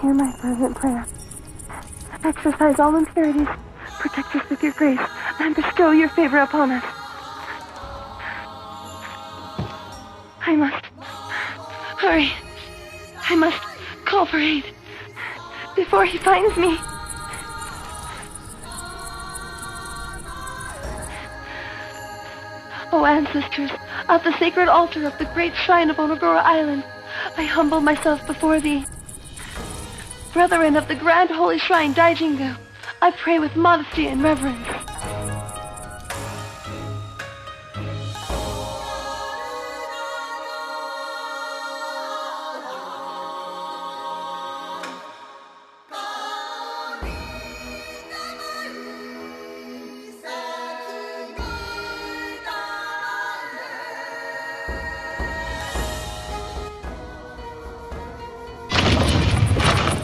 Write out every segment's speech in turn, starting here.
Hear my fervent prayer. Exorcise all impurities, protect us with your grace, and bestow your favor upon us. I must hurry. I must call for aid before he finds me. O ancestors, at the sacred altar of the great shrine of Onogoro Island, I humble myself before thee. Brethren of the grand holy shrine Daijingu, I pray with modesty and reverence.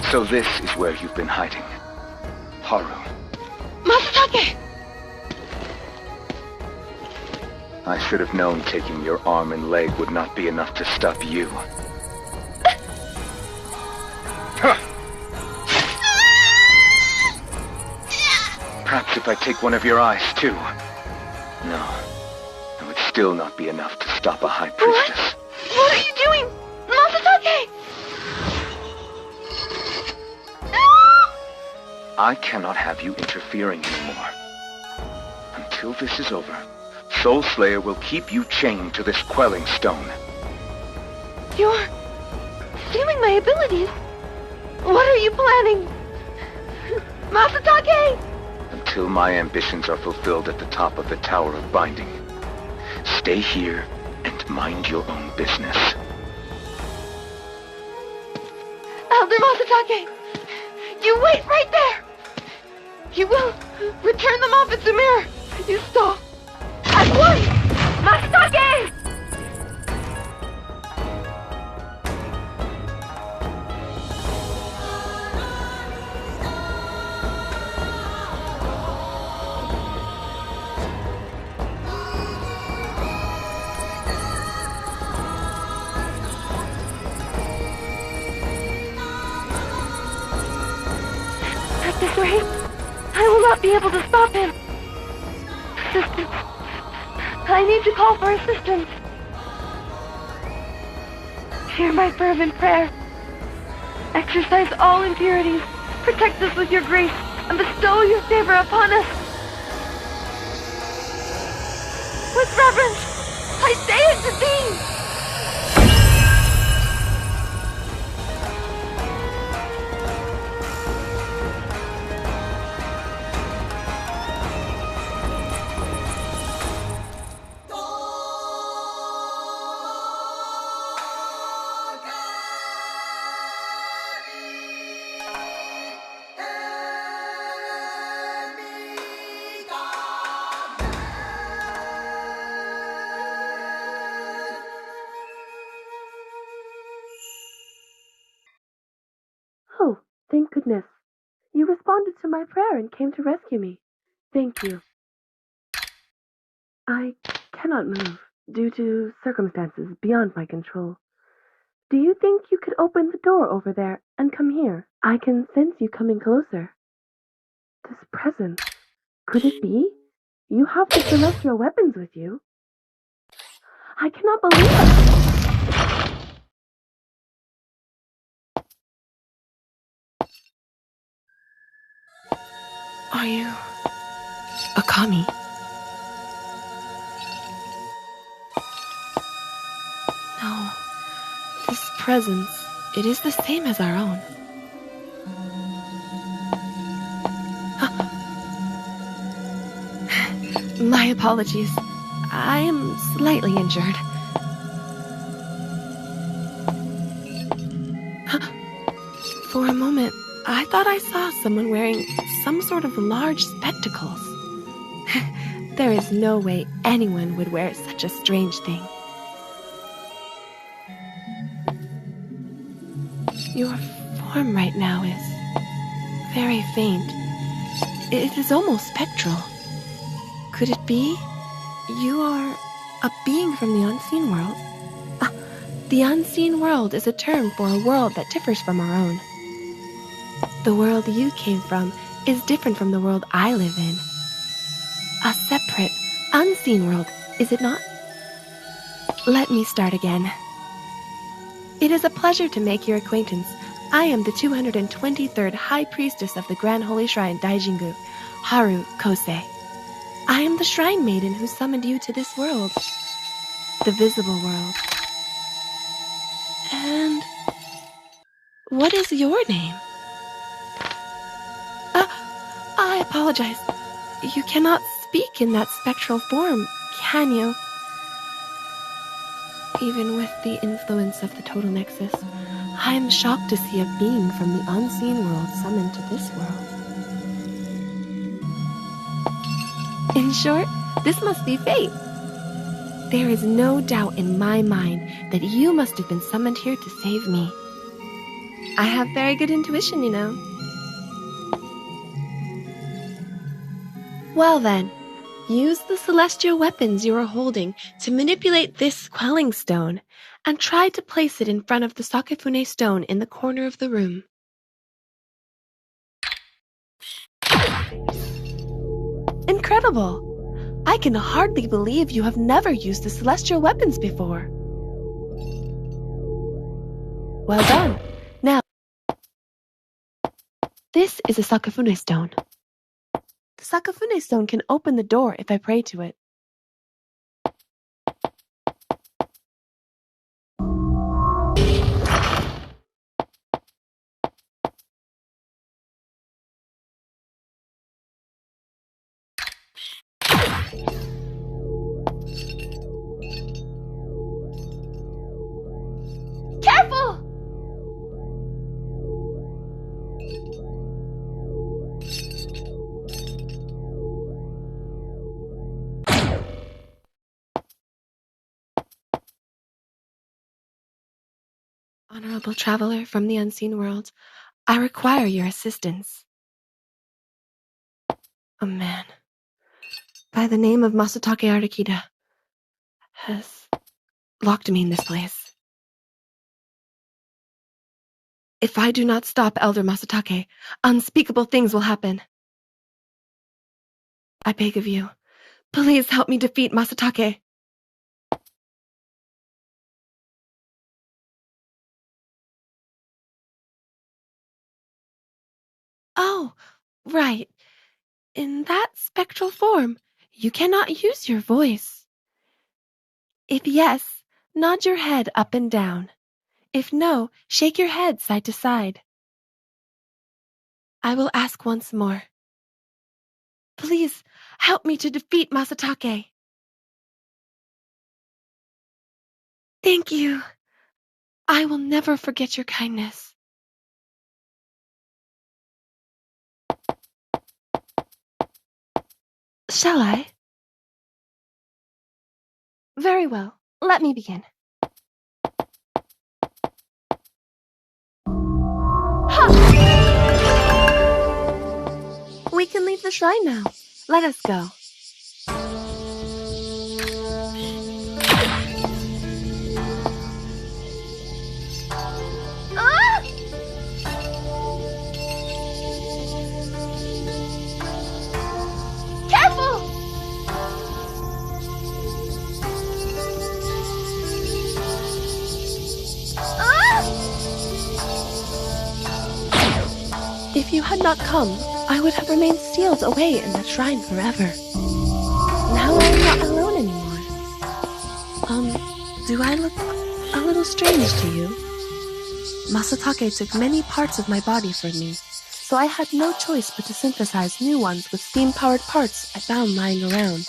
So this is where you've been hiding. Haru. Masatake! I should have known taking your arm and leg would not be enough to stop you. Perhaps if I take one of your eyes, too. No, it would still not be enough to stop a high priestess. What are you doing? Masatake! I cannot have you interfering anymore. Until this is over, Soul Slayer will keep you chained to this quelling stone. You're stealing my abilities. What are you planning? Masatake! Until my ambitions are fulfilled at the top of the Tower of Binding. Stay here and mind your own business. Elder Masatake! You wait right there! You will return the Moffat mirror you stole. At once! Masatake! At this rate, I will not be able to stop him. Assistance. I need to call for assistance. Hear my fervent prayer. Exorcise all impurities, protect us with your grace, and bestow your favor upon us. With reverence, I say it to thee. Oh, thank goodness. You responded to my prayer and came to rescue me. Thank you. I cannot move due to circumstances beyond my control. Do you think you could open the door over there and come here? I can sense you coming closer. This presence, could it be? You have the celestial weapons with you. I cannot believe it. Are you a kami? No. This presence, it is the same as our own. My apologies. I am slightly injured. For a moment, I thought I saw someone wearing some sort of large spectacles. There is no way anyone would wear such a strange thing. Your form right now is very faint. It is almost spectral. Could it be you are a being from the unseen world? The unseen world is a term for a world that differs from our own. The world you came from is different from the world I live in. A separate, unseen world, is it not? Let me start again. It is a pleasure to make your acquaintance. I am the 223rd High Priestess of the Grand Holy Shrine Daijingu, Haru Kosei. I am the Shrine Maiden who summoned you to this world, the visible world. And what is your name? I apologize. You cannot speak in that spectral form, can you? Even with the influence of the Total Nexus, I am shocked to see a being from the unseen world summoned to this world. In short, this must be fate. There is no doubt in my mind that you must have been summoned here to save me. I have very good intuition, you know. Well then, use the celestial weapons you are holding to manipulate this quelling stone, and try to place it in front of the Sakefune stone in the corner of the room. Incredible! I can hardly believe you have never used the celestial weapons before. Well done. Now, this is a Sakefune stone. The Sakefune stone can open the door if I pray to it. Careful! Honorable traveler from the unseen world, I require your assistance. A man by the name of Masatake Arikida has locked me in this place. If I do not stop Elder Masatake, unspeakable things will happen. I beg of you, please help me defeat Masatake. Oh, right. In that spectral form, you cannot use your voice. If yes, nod your head up and down. If no, shake your head side to side. I will ask once more. Please help me to defeat Masatake. Thank you. I will never forget your kindness. Shall I? Very well. Let me begin. Ha! We can leave the shrine now. Let us go. Ah! Careful! If you had not come, I would have remained sealed away in that shrine forever. Now I am not alone anymore. Do I look a little strange to you? Masatake took many parts of my body from me, so I had no choice but to synthesize new ones with steam-powered parts I found lying around.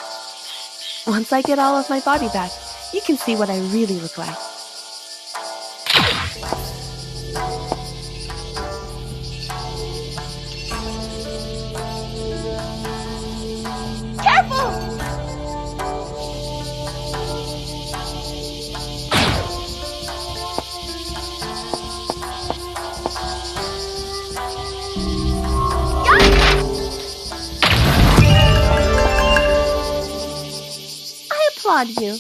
Once I get all of my body back, you can see what I really look like. applaud you.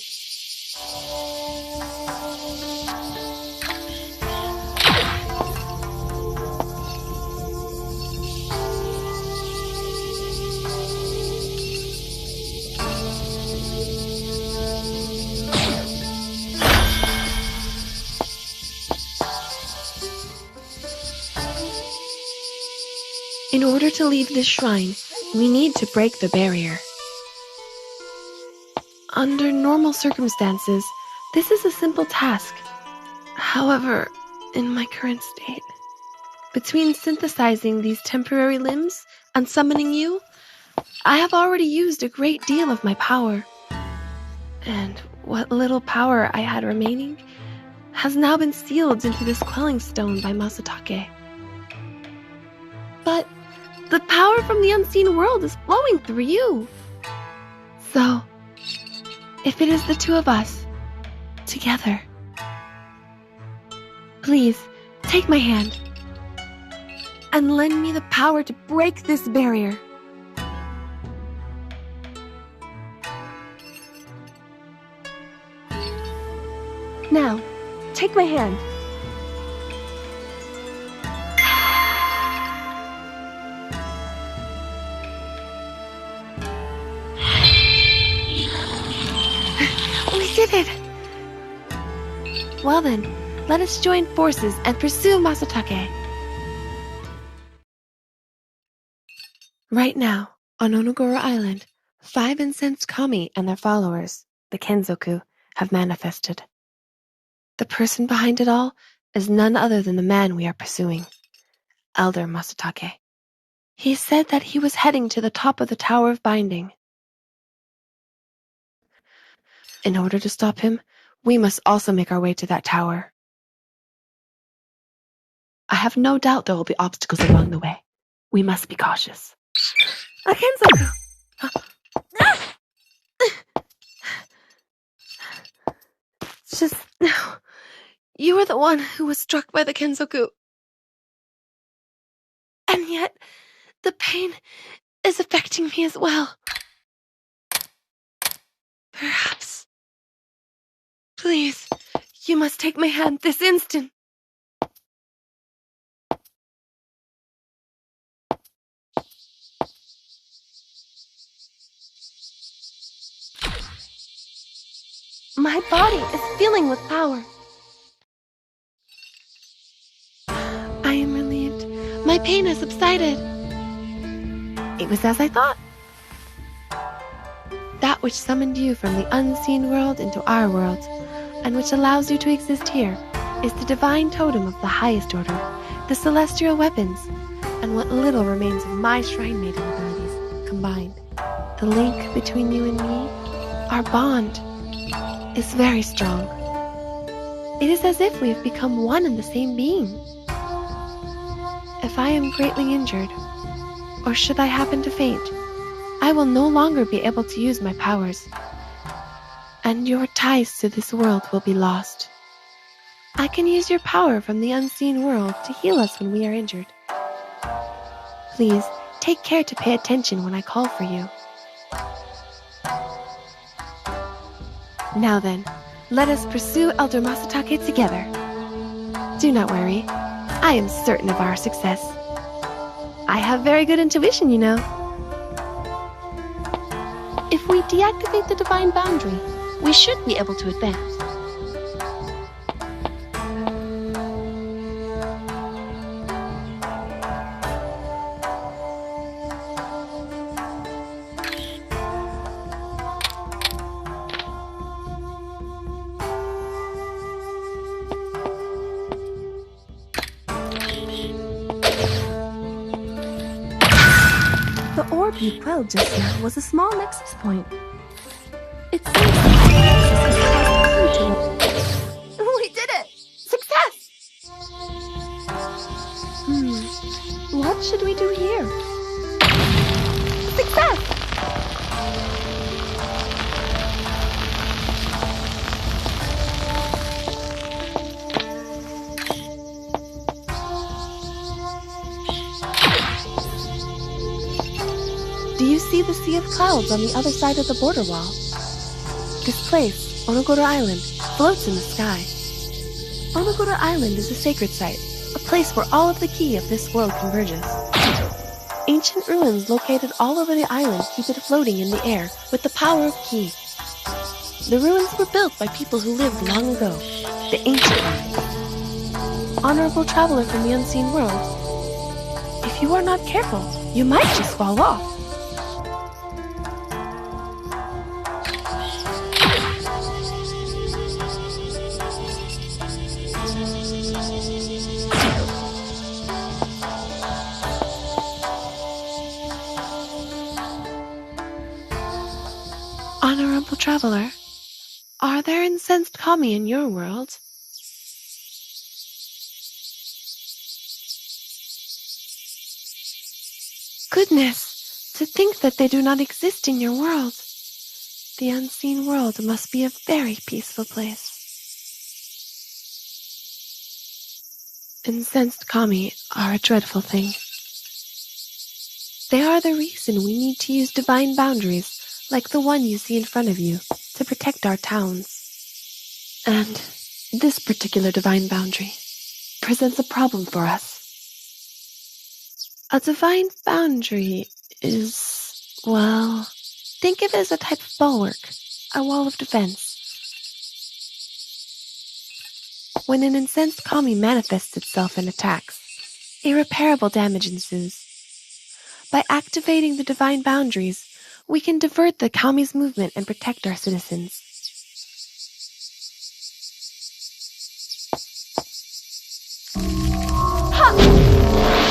In order to leave this shrine, we need to break the barrier. Under normal circumstances, this is a simple task. However, in my current state, between synthesizing these temporary limbs and summoning you, I have already used a great deal of my power. And what little power I had remaining has now been sealed into this quelling stone by Masatake. But the power from the unseen world is flowing through you. So, if it is the two of us, together, please take my hand and lend me the power to break this barrier. Now, take my hand. We did it! Well then, let us join forces and pursue Masatake. Right now, on Onogoro Island, 5 incensed kami and their followers, the kenzoku, have manifested. The person behind it all is none other than the man we are pursuing, Elder Masatake. He said that he was heading to the top of the Tower of Binding. In order to stop him, we must also make our way to that tower. I have no doubt there will be obstacles along the way. We must be cautious. A kenzoku! Just now, you were the one who was struck by the kenzoku. And yet, the pain is affecting me as well. Perhaps. Please, you must take my hand this instant. My body is filling with power. I am relieved. My pain has subsided. It was as I thought. That which summoned you from the unseen world into our world, and which allows you to exist here, is the divine totem of the highest order, the celestial weapons, and what little remains of my shrine maiden abilities combined. The link between you and me, our bond, is very strong. It is as if we have become one and the same being. If I am greatly injured, or should I happen to faint, I will no longer be able to use my powers, and your ties to this world will be lost. I can use your power from the unseen world to heal us when we are injured. Please, take care to pay attention when I call for you. Now then, let us pursue Elder Masatake together. Do not worry, I am certain of our success. I have very good intuition, you know. If we deactivate the divine boundary, we should be able to advance. The orb you quelled just now was a small nexus point. It seems like the nexus has caused clue to it. We did it! Success! What should we do here? Success! Do you see the sea of clouds on the other side of the border wall? This place, Onogoro Island, floats in the sky. Onogoro Island is a sacred site, a place where all of the ki of this world converges. Ancient ruins located all over the island keep it floating in the air with the power of ki. The ruins were built by people who lived long ago, the ancient ones. Honorable traveler from the unseen world, if If you are not careful, you might just fall off. Honorable traveler, are there incensed kami in your world? Goodness, to think that they do not exist in your world. The unseen world must be a very peaceful place. Incensed kami are a dreadful thing. They are the reason we need to use divine boundaries, like the one you see in front of you, to protect our towns. And this particular divine boundary presents a problem for us. A divine boundary is, well, think of it as a type of bulwark, a wall of defense. When an incensed kami manifests itself and attacks, irreparable damage ensues. By activating the divine boundaries, we can divert the kami's movement and protect our citizens. Ha!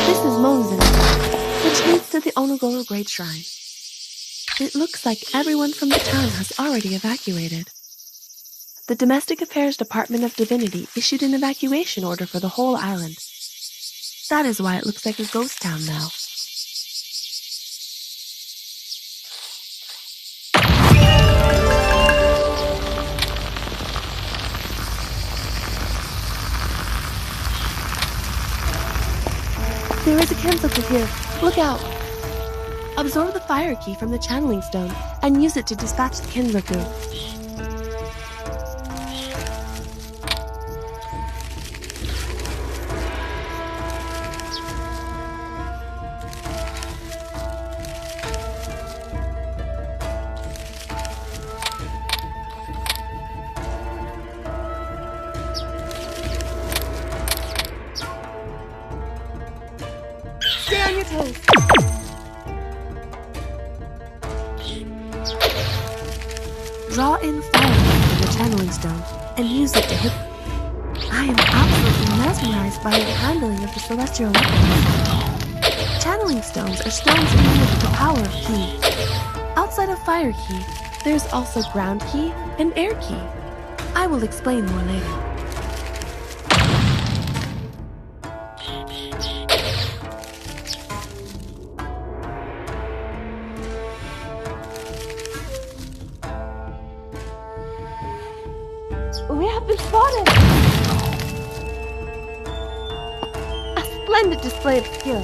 This is Monzen, which leads to the Onogoro Great Shrine. It looks like everyone from the town has already evacuated. The Domestic Affairs Department of Divinity issued an evacuation order for the whole island. That is why it looks like a ghost town now. There is a kenzoku here. Look out! Absorb the fire key from the channeling stone and use it to dispatch the kenzoku. Stay on your toes. Draw in fire from the channeling stone and use it to hit. I am absolutely mesmerized by the handling of the celestial weapons. Channeling stones are stones imbued with the power of ki. Outside of fire ki, there's also ground ki and air ki. I will explain more later. We have been spotted! A splendid display of skill.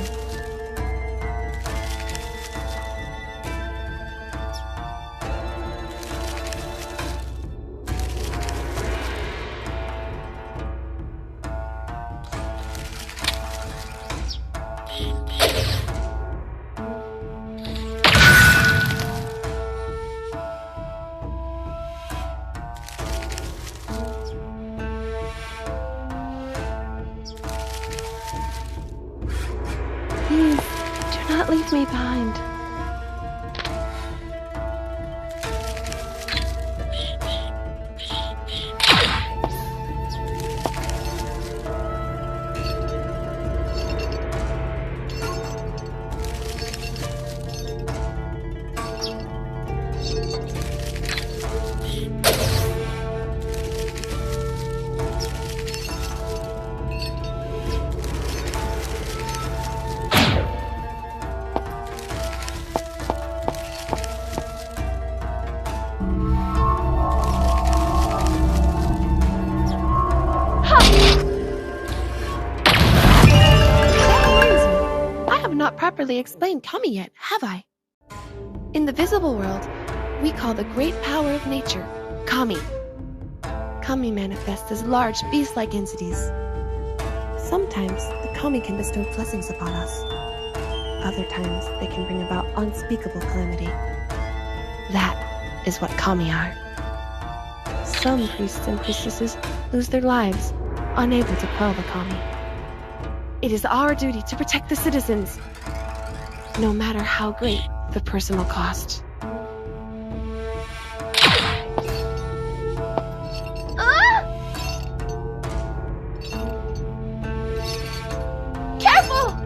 Please, do not leave me behind. Not properly explained kami yet, have I? In the visible world, we call the great power of nature kami. Kami manifests as large beast-like entities. Sometimes the kami can bestow blessings upon us. Other times they can bring about unspeakable calamity. That is what kami are. Some priests and priestesses lose their lives, unable to quell the kami. It is our duty to protect the citizens, no matter how great the personal cost. Careful!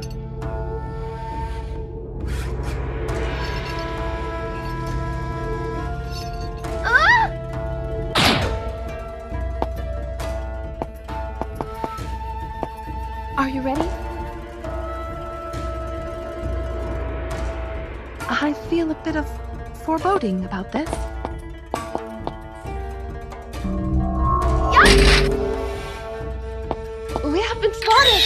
Are you ready? I feel a bit of foreboding about this. We have been spotted!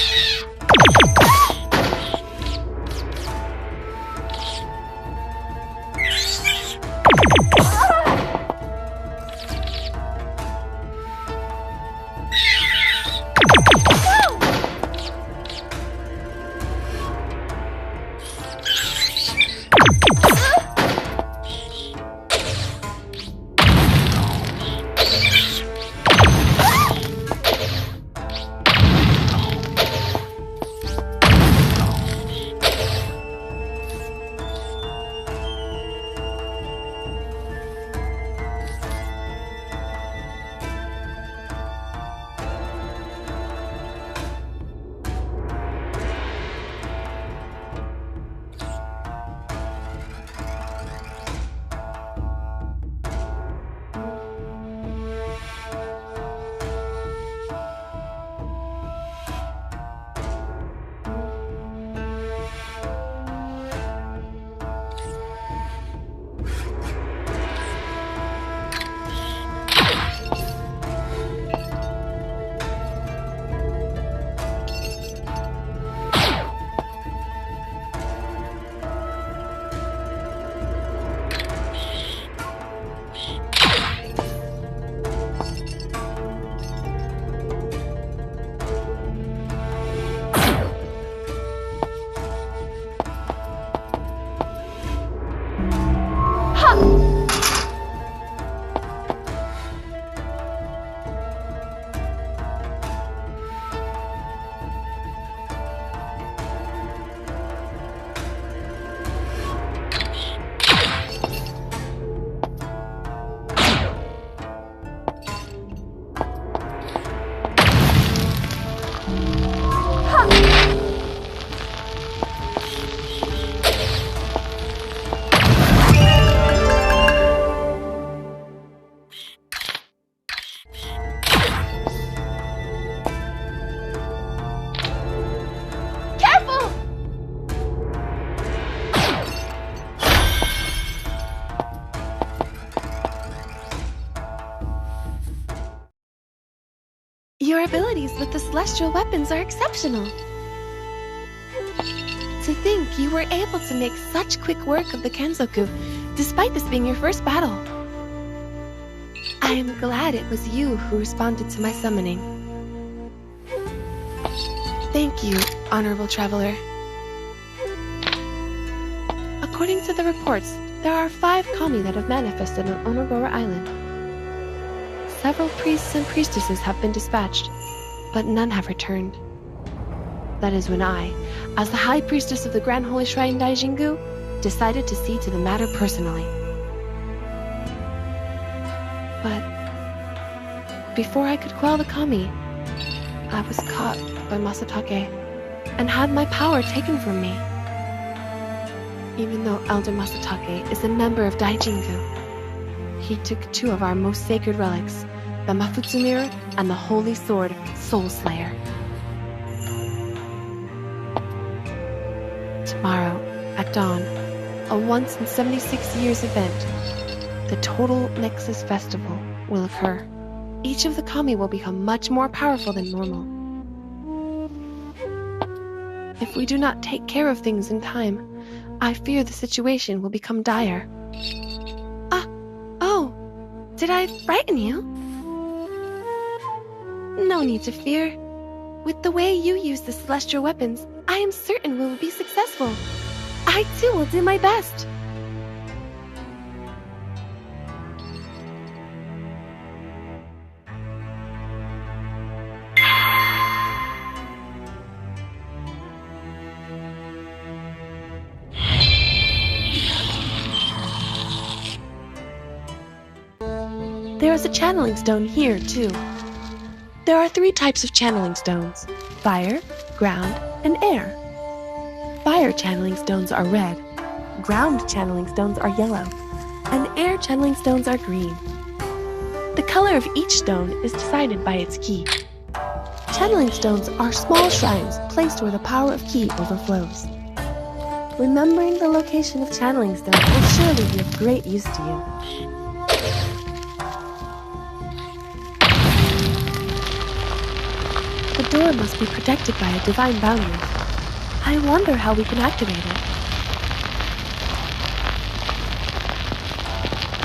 Your abilities with the celestial weapons are exceptional. To think you were able to make such quick work of the kenzoku, despite this being your first battle. I am glad it was you who responded to my summoning. Thank you, honorable traveler. According to the reports, there are 5 kami that have manifested on Onogoro Island. Several priests and priestesses have been dispatched, but none have returned. That is when I, as the High Priestess of the Grand Holy Shrine Daijingu, decided to see to the matter personally. But before I could quell the kami, I was caught by Masatake and had my power taken from me. Even though Elder Masatake is a member of Daijingu, he took 2 of our most sacred relics, the Mafutsu Mirror and the Holy Sword, Soul Slayer. Tomorrow, at dawn, a once in 76 years event, the Total Nexus Festival will occur. Each of the kami will become much more powerful than normal. If we do not take care of things in time, I fear the situation will become dire. Oh, did I frighten you? No need to fear. With the way you use the celestial weapons, I am certain we will be successful. I too will do my best. There is a channeling stone here, too. There are 3 types of channeling stones: fire, ground, and air. Fire channeling stones are red, ground channeling stones are yellow, and air channeling stones are green. The color of each stone is decided by its key. Channeling stones are small shrines placed where the power of ki overflows. Remembering the location of channeling stones will surely be of great use to you. The door must be protected by a divine boundary. I wonder how we can activate it.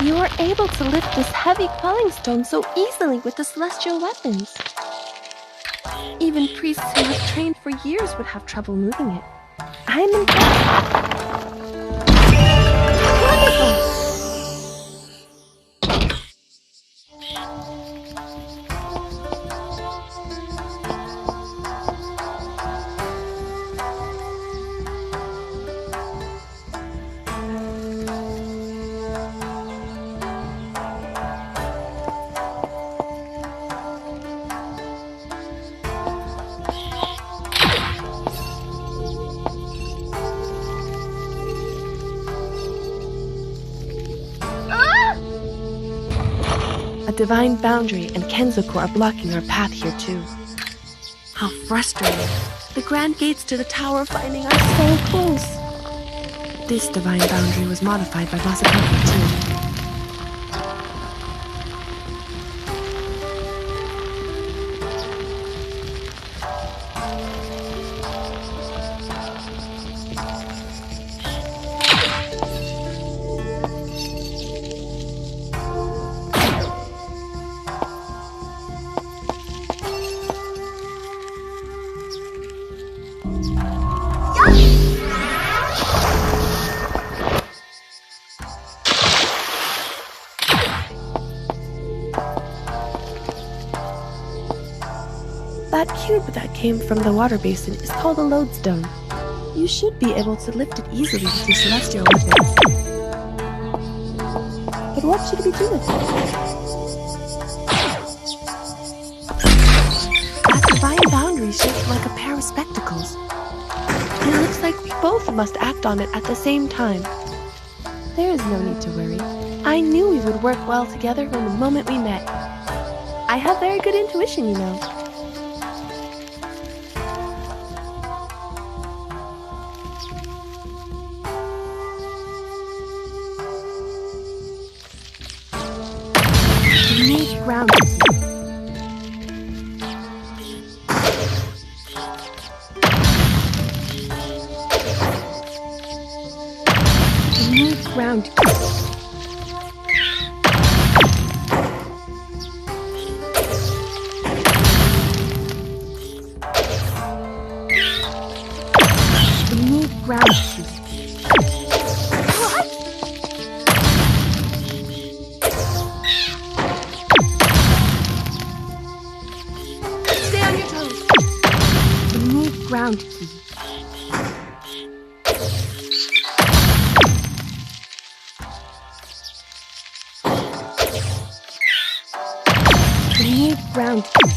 You are able to lift this heavy quelling stone so easily with the celestial weapons. Even priests who have trained for years would have trouble moving it. I'm impressed. Wonderful! A divine boundary and kenzoku are blocking our path here too. How frustrating. The grand gates to the Tower of Finding are so close. This divine boundary was modified by Masataka too. That cube that came from the water basin is called a lodestone. You should be able to lift it easily with your celestial weapons. But what should we do with it? That divine boundary shaped like a pair of spectacles. It looks like we both must act on it at the same time. There is no need to worry. I knew we would work well together from the moment we met. I have very good intuition, you know. Ground. Remove ground. Remove ground. Ground key. Remove ground key.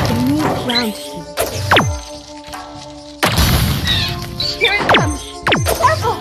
Remove ground key. Here it comes. Careful!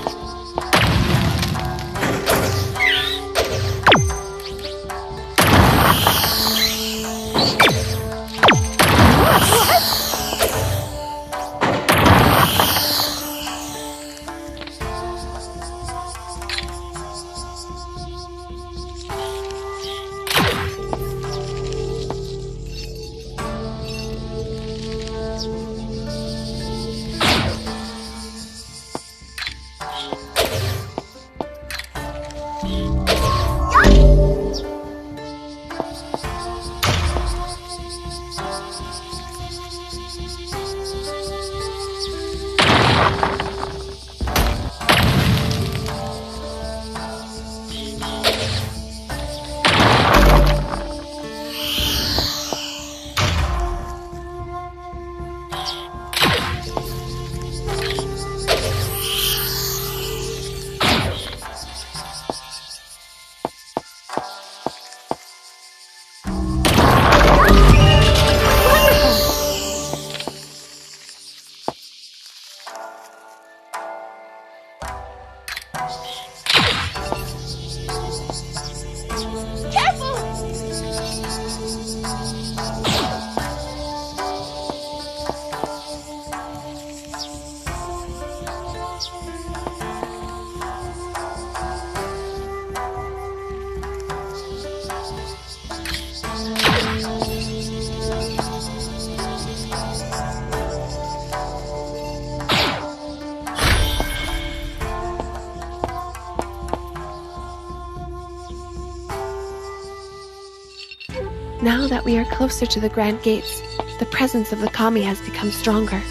Now that we are closer to the Grand Gates, the presence of the kami has become stronger.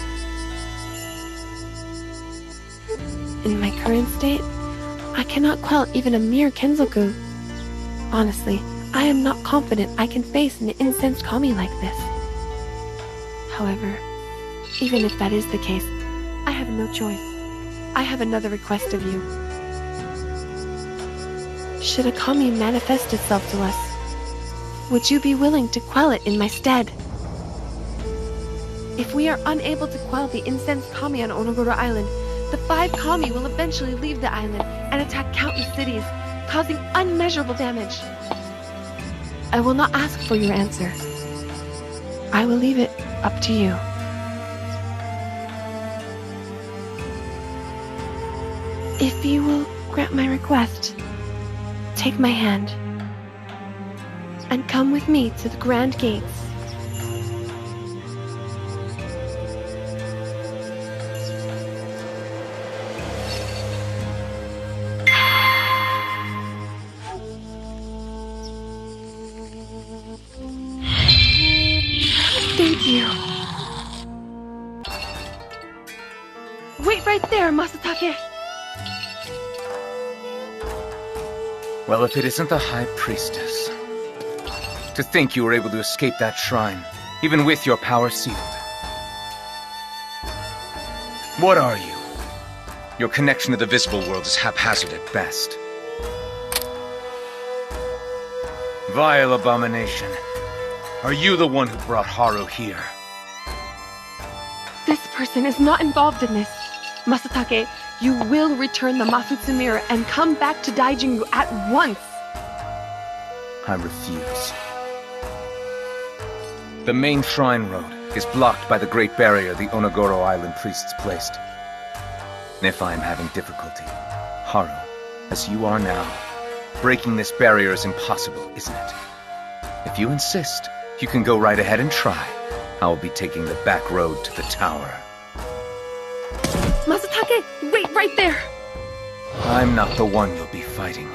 In my current state, I cannot quell even a mere kenzoku. Honestly, I am not confident I can face an incensed kami like this. However, even if that is the case, I have no choice. I have another request of you. Should a kami manifest itself to us, would you be willing to quell it in my stead? If we are unable to quell the incensed kami on Onogoro Island, the 5 kami will eventually leave the island and attack countless cities, causing unmeasurable damage. I will not ask for your answer. I will leave it up to you. If you will grant my request, take my hand and come with me to the Grand Gates. Thank you. Wait right there, Masatake! Well, if it isn't the High Priestess. To think you were able to escape that shrine, even with your power sealed. What are you? Your connection to the visible world is haphazard at best. Vile abomination. Are you the one who brought Haru here? This person is not involved in this. Masatake, you will return the Mafutsu mirror and come back to Daijingu at once! I refuse. The main shrine road is blocked by the great barrier the Onogoro Island priests placed. And if I am having difficulty, Haru, as you are now, breaking this barrier is impossible, isn't it? If you insist, you can go right ahead and try. I will be taking the back road to the tower. Masatake, wait right there! I'm not the one you'll be fighting.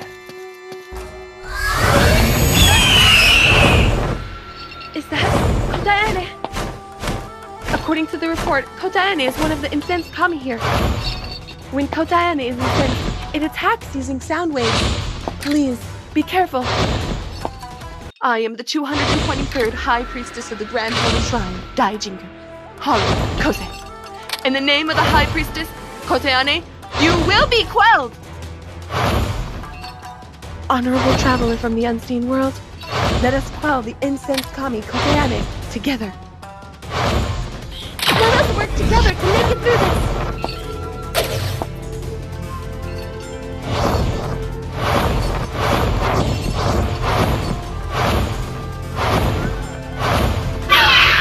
Is that Kotaene? According to the report, Kotaene is one of the incensed kami here. When Kotaene is incensed, it attacks using sound waves. Please, be careful. I am the 223rd High Priestess of the Grand Holy Shrine, Daijingu, Haru Kose. In the name of the High Priestess, Kotaene, you will be quelled! Honorable traveler from the unseen world, let us quell the incensed kami Kotaene together. Let us work together to make it through this!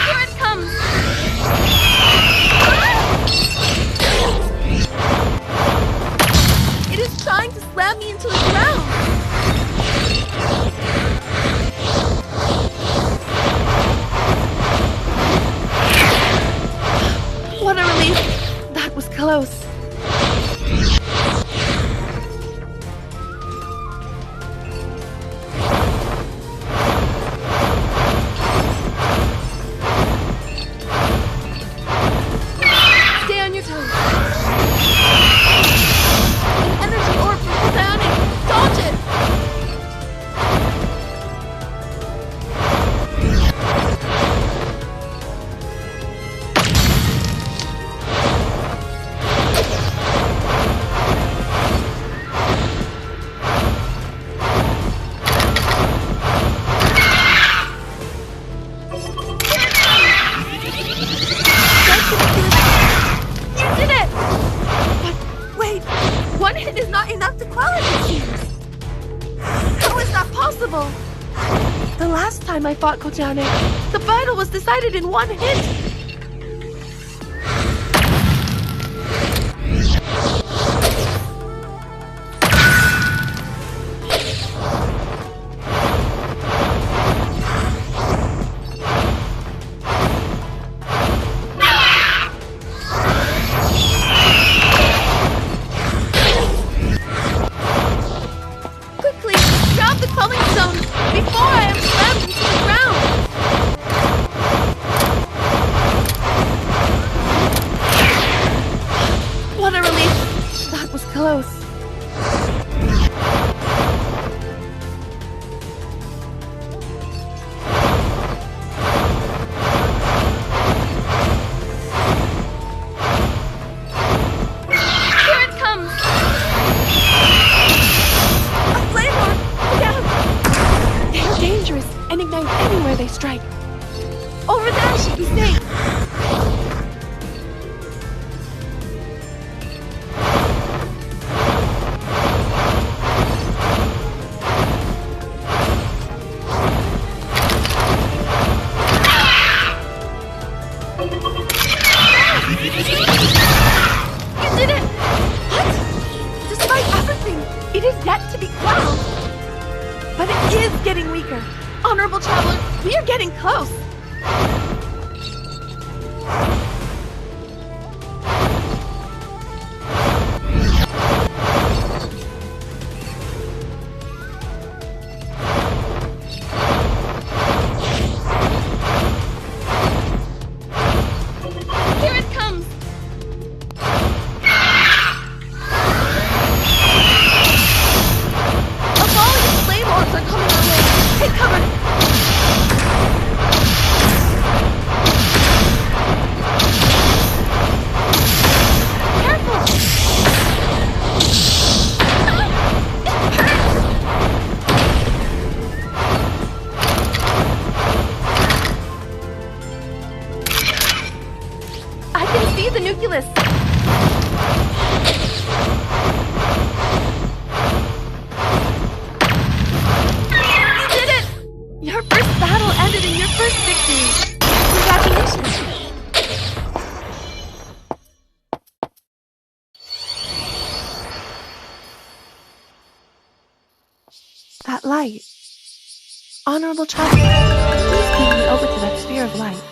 Here it comes! It is trying to slam me into the ground! What a relief! That was close. Stay on your toes. An energy orb from Kotaene! Dodge it! time I fought Kotane. The battle was decided in one hit. That light. Honorable child, please take me over to that sphere of light.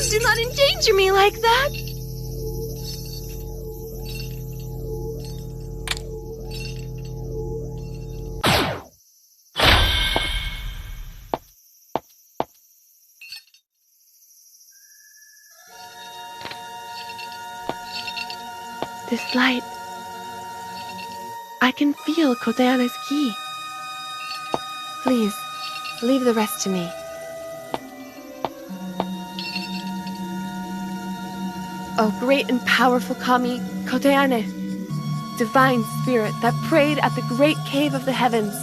Do not endanger me like that! This light. I can feel Kodayane's key. Please, leave the rest to me. O great and powerful Kami, Kotayane, divine spirit that prayed at the great cave of the heavens.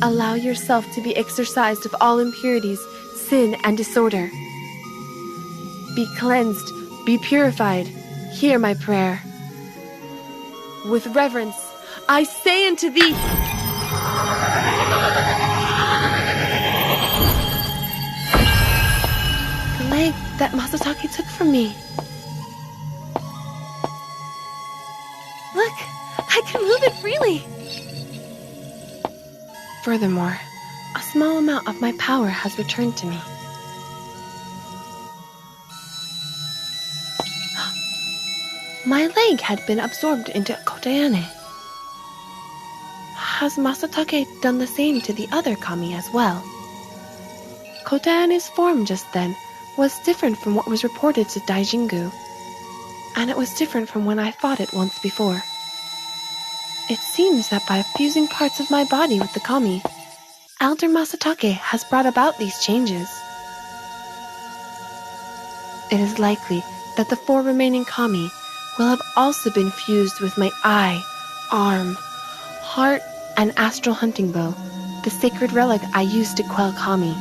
Allow yourself to be exorcised of all impurities, sin, and disorder. Be cleansed, be purified. Hear my prayer. With reverence, I say unto thee, the leg that Masatake took from me. Look, I can move it freely. Furthermore, a small amount of my power has returned to me. My leg had been absorbed into Kotayane. Has Masatake done the same to the other Kami as well? Kotayane's form just then was different from what was reported to Daijingu, and it was different from when I fought it once before. It seems that by fusing parts of my body with the Kami, Elder Masatake has brought about these changes. It is likely that the 4 remaining kami will have also been fused with my eye, arm, heart, and astral hunting bow, the sacred relic I used to quell kami.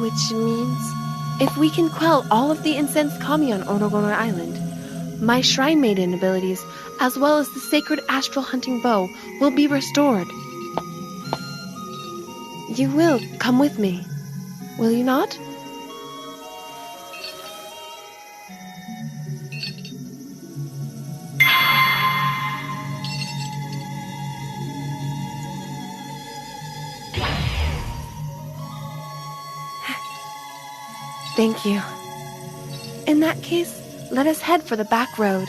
Which means, if we can quell all of the incensed kami on Onogoro Island, my Shrine Maiden abilities, as well as the sacred astral hunting bow, will be restored. You will come with me, will you not? Thank you. In that case, let us head for the back road.